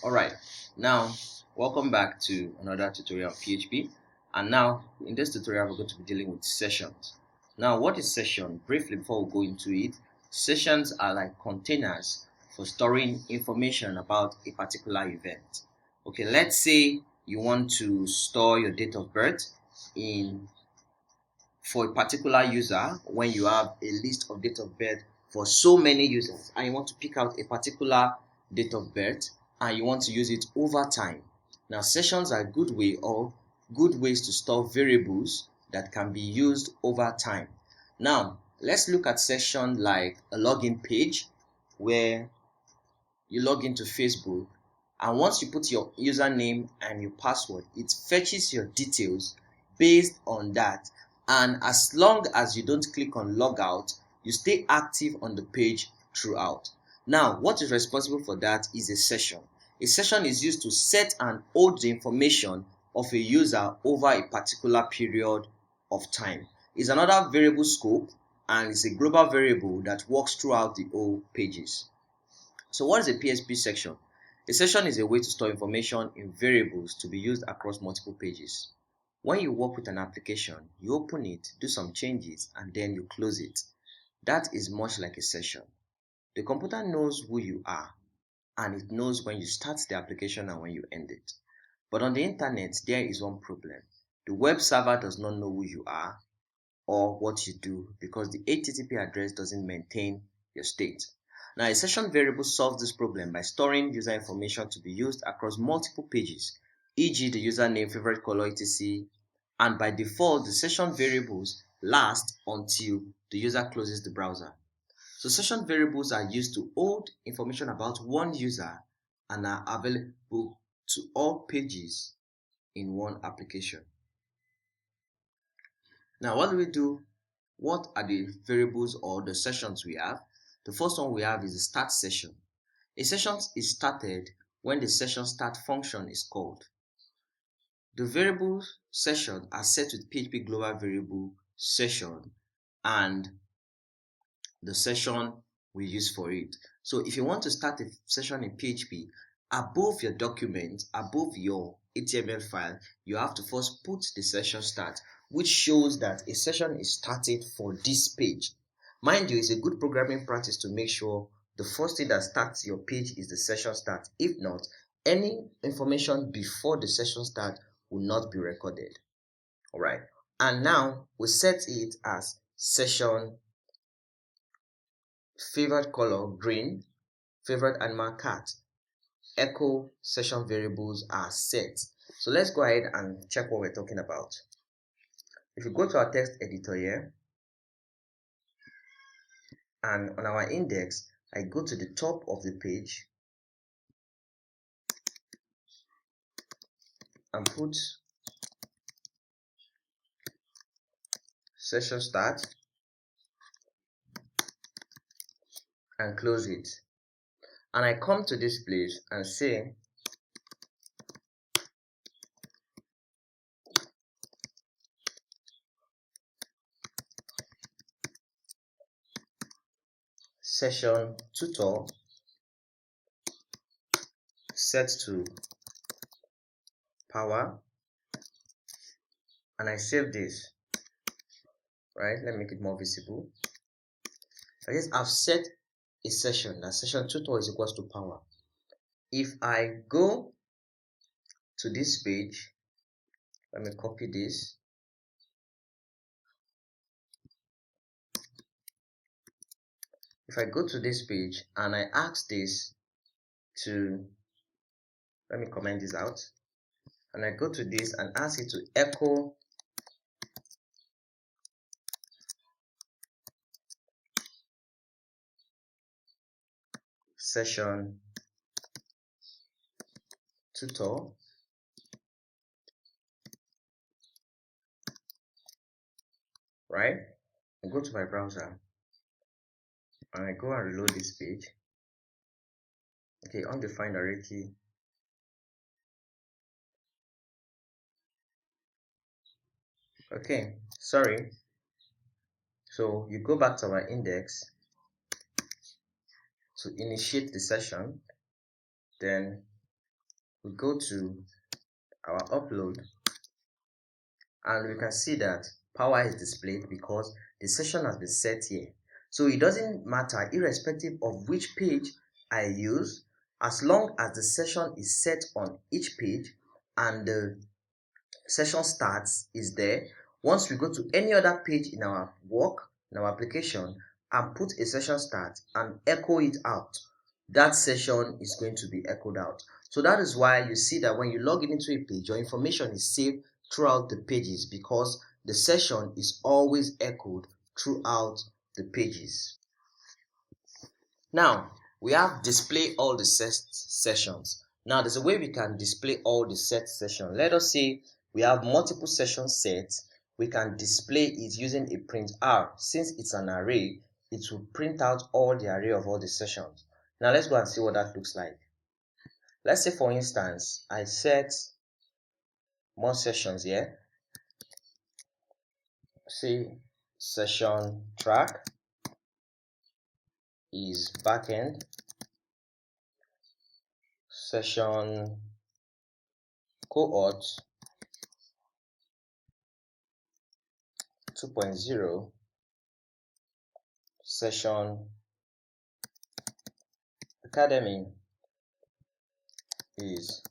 Alright, now welcome back to another tutorial on PHP. And now in this tutorial, we're going to be dealing with sessions. Now, what is session? Briefly, before we go into it, sessions are like containers for storing information about a particular event. Okay, let's say you want to store your date of birth in for a particular user when you have a list of date of birth for so many users and you want to pick out a particular date of birth and you want to use it over time. Now, sessions are a good way or good ways to store variables that can be used over time. Now, let's look at session like a login page where you log into Facebook, and once you put your username and your password, it fetches your details based on that. And as long as you don't click on logout, you stay active on the page throughout. Now, what is responsible for that is a session. A session is used to set and hold the information of a user over a particular period of time. It's another variable scope and it's a global variable that works throughout the whole pages. So what is a PHP section? A section is a way to store information in variables to be used across multiple pages. When you work with an application, you open it, do some changes, and then you close it. That is much like a session. The computer knows who you are, and it knows when you start the application and when you end it. But on the internet, there is one problem. The web server does not know who you are or what you do because the HTTP address doesn't maintain your state. Now, a session variable solves this problem by storing user information to be used across multiple pages, e.g. the username, favorite color, etc. And by default, the session variables last until the user closes the browser. So session variables are used to hold information about one user and are available to all pages in one application. Now, what do we do? What are the variables or the sessions we have? The first one we have is the start session. A session is started when the session start function is called. The variable session are set with PHP global variable session and the session we use for it. So if you want to start a session in PHP, above your document, above your HTML file, you have to first put the session start, which shows that a session is started for this page. Mind you, it's a good programming practice to make sure the first thing that starts your page is the session start. If not, any information before the session start will not be recorded. All right. And now we set it as session favorite color green, favorite animal cat. Echo session variables are set. So let's go ahead and check what we're talking about. If you go to our text editor here, and on our index, I go to the top of the page and put session start and close it. And I come to this place and say session tutor set to power, and I save this. Right, let me make it more visible. I guess I've set a session that session tutor is equals to power. If I go to this page, let me copy this. If I go to this page and I ask this to, let me comment this out, and I go to this and ask it to echo session tutor, right? I go to my browser and I go and reload this page. Okay, undefined array key. Okay, sorry. So you go back to our index to initiate the session, then we go to our upload, and we can see that power is displayed because the session has been set here. So it doesn't matter, irrespective of which page I use, as long as the session is set on each page and the session starts is there. Once we go to any other page in our work, in our application, and put a session start and echo it out, that session is going to be echoed out. So that is why you see that when you log in into a page, your information is saved throughout the pages because the session is always echoed throughout the pages. Now, we have display all the set sessions. Now, there's a way we can display all the set sessions. Let us say we have multiple session sets. We can display it using a print R. Since it's an array, it will print out all the array of all the sessions. Now, let's go and see what that looks like. Let's say, for instance, I set more sessions here. Say session track is backend, session cohort 2.0, session academy is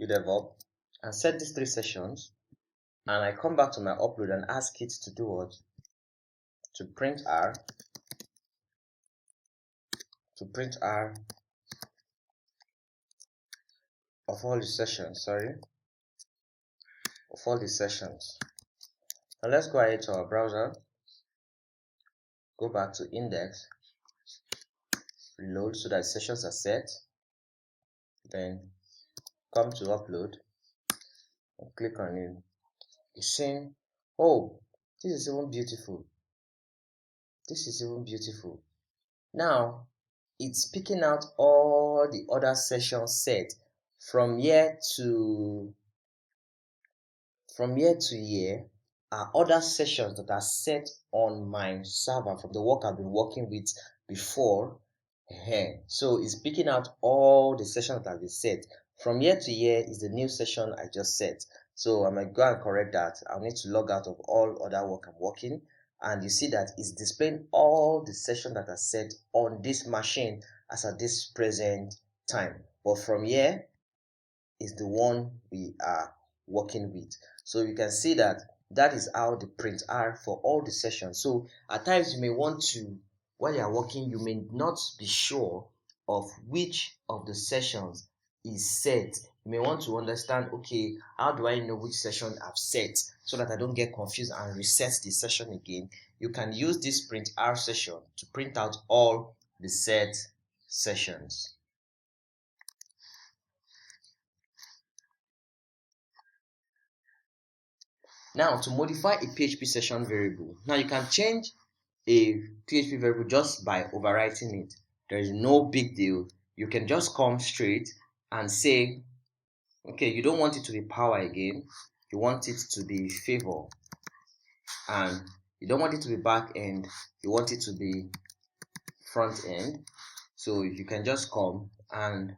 UDevOps, and set these 3 sessions, and I come back to my upload and ask it to do what? To print R of all the sessions, of all the sessions. Now let's go ahead to our browser, go back to index, reload so that sessions are set, then come to upload and click on it. You're saying, oh, this is even beautiful. Now it's picking out all the other sessions set from here to here are other sessions that are set on my server from the work I've been working with before. So it's picking out all the sessions that have been set. From here to here is the new session I just set. So I might go and correct that. I'll need to log out of all other work I'm working. And you see that it's displaying all the sessions that are set on this machine as at this present time. But from here is the one we are working with. So you can see that that is how the print R for all the sessions. So at times you may want to, while you are working, you may not be sure of which of the sessions is set. You may want to understand, okay, how do I know which session I've set so that I don't get confused and reset the session again? You can use this print R session to print out all the set sessions. Now, to modify a PHP session variable, now you can change a PHP variable just by overwriting it. There is no big deal. You can just come straight and say, okay, you don't want it to be power again. You want it to be favor. And you don't want it to be back end. You want it to be front end. So you can just come and,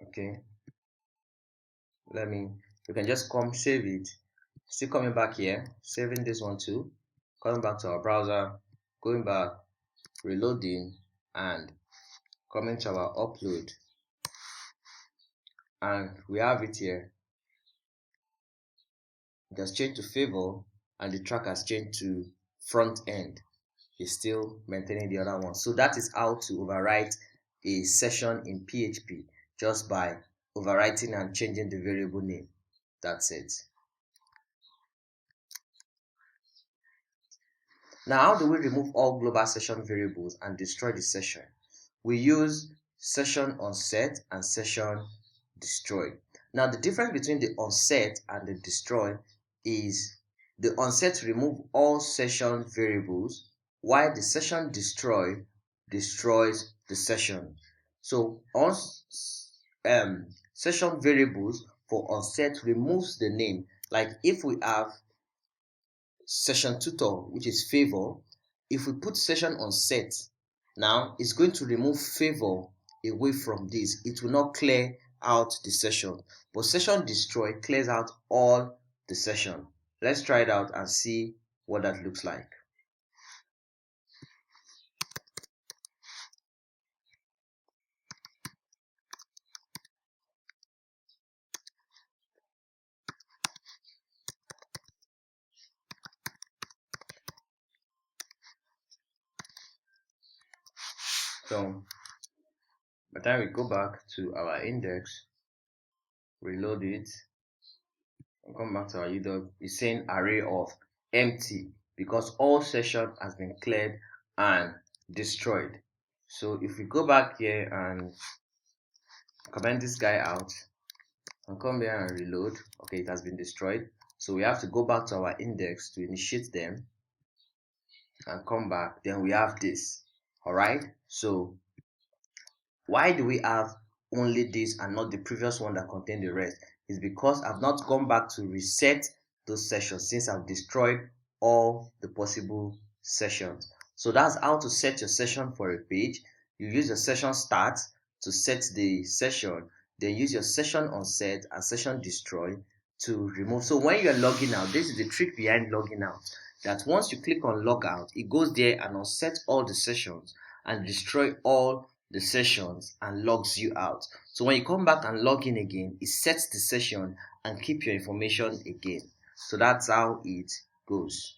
okay, you can just come save it. Still coming back here, saving this one too, coming back to our browser, going back, reloading, and coming to our upload, and we have it here. It has changed to favor and the track has changed to front end. It's still maintaining the other one. So that is how to overwrite a session in PHP, just by overwriting and changing the variable name. That's it. Now, how do we remove all global session variables and destroy the session? We use session onset and session destroy. Now, the difference between the onset and the destroy is the onset remove all session variables, while the session destroy destroys the session. So, session variables for onset removes the name. Like if we have session tutor, which is favor, if we put session on set, now it's going to remove favor away from this. It will not clear out the session, but session destroy clears out all the session. Let's try it out and see what that looks like. So by the time we go back to our index, reload it, and come back to our UW, it's saying array of empty because all session has been cleared and destroyed. So if we go back here and comment this guy out and come here and reload, okay, it has been destroyed. So we have to go back to our index to initiate them and come back. Then we have this. All right. So why do we have only this and not the previous one that contained the rest? Is because I've not gone back to reset those sessions since I've destroyed all the possible sessions. So that's how to set your session for a page. You use your session start to set the session, then use your session on set and session destroy to remove. So when you're logging out, this is the trick behind logging out, that once you click on log out, it goes there and unset all the sessions and destroy all the sessions and logs you out. So when you come back and log in again, it sets the session and keep your information again. So that's how it goes.